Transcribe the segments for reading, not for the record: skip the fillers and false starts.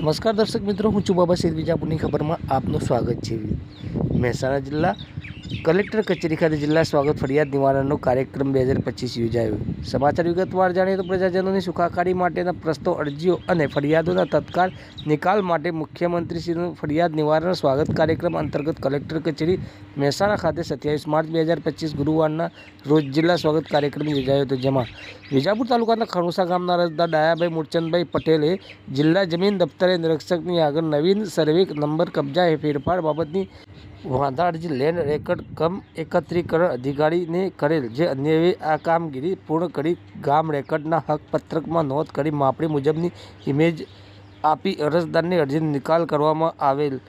નમસ્કાર દર્શક મિત્રો, હું છું બાબા સૈદ વિજાપુરની ખબરમાં આપનું સ્વાગત છે। મહેસાણા જિલ્લા કલેક્ટર કચેરી ખાતે જિલ્લા સ્વાગત ફરિયાદ નિવારણનો કાર્યક્રમ 2025 યોજાયો। સમાચાર વિગતવાર જાણીએ તો પ્રજાજનોની સુખાકારી માટેના પ્રશ્નો, અરજીઓ અને ફરિયાદોના તત્કાળ નિકાલ માટે મુખ્યમંત્રીશ્રીનું ફરિયાદ નિવારણ સ્વાગત કાર્યક્રમ અંતર્ગત કલેક્ટર કચેરી મહેસાણા ખાતે 27 માર્ચ 2025 ગુરુવારના રોજ જિલ્લા સ્વાગત કાર્યક્રમ યોજાયો હતો, જેમાં વિજાપુર તાલુકાના ખણુસા ગામના અરજદાર ડાયાભાઈ મૂળચંદભાઈ પટેલે જિલ્લા જમીન દફતરે નિરીક્ષકની આગળ નવીન સર્વે નંબર કબજા ફેરફાર બાબતની વાંધા અરજી લેન્ડ રેકર્ડ કમ એકત્રીકરણ અધિકારીને કરેલ, જે અન્વયે આ કામગીરી પૂર્ણ કરી ગામ રેકર્ડના હક પત્રકમાં નોંધ કરી માપણી મુજબની ઇમેજ આપી અરજદારની અરજીનો નિકાલ કરવામાં આવેલ।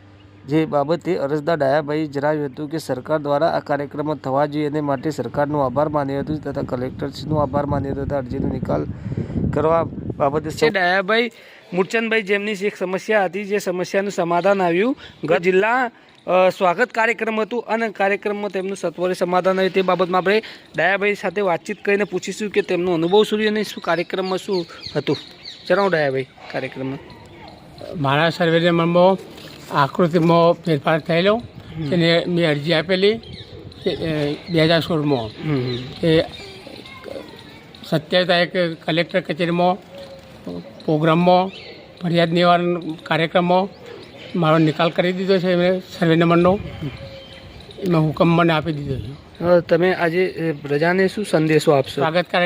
જે બાબતે અરજદાર ડાયાભાઈએ જણાવ્યું હતું કે સરકાર દ્વારા આ કાર્યક્રમમાં થવા જોઈએ અને માટે સરકારનો આભાર માન્યો હતો તથા કલેક્ટરશ્રીનો આભાર માન્યો હતો તથા અરજીનો નિકાલ કરવા બાબતે ડાયાભાઈ મૂળચંદભાઈ જેમની એક સમસ્યા હતી, જે સમસ્યાનું સમાધાન આવ્યું। ગત જિલ્લા સ્વાગત કાર્યક્રમ હતું અને કાર્યક્રમમાં તેમનું સત્વરે સમાધાન આવ્યું। તે બાબતમાં આપણે ડાયાભાઈ સાથે વાતચીત કરીને પૂછીશું કે તેમનો અનુભવ શું અને શું કાર્યક્રમમાં શું હતું। જણાવો ડાયાભાઈ, કાર્યક્રમમાં મારા સર્વે નંબરમાં આકૃતિમાં ફેરફાર થયેલો તેને મેં અરજી આપેલી 2016માં। એ 27 તારીખે કલેક્ટર કચેરીમાં પ્રોગ્રામમાં ફરિયાદ નિવારણ કાર્યક્રમમાં મારો નિકાલ કરી દીધો છે એમણે સર્વે નંબરનો, એમાં હુકમ મને આપી દીધો છે। તમે આજે પ્રજાને શું સંદેશો આપશો? સ્વાગત કાર્યક્રમ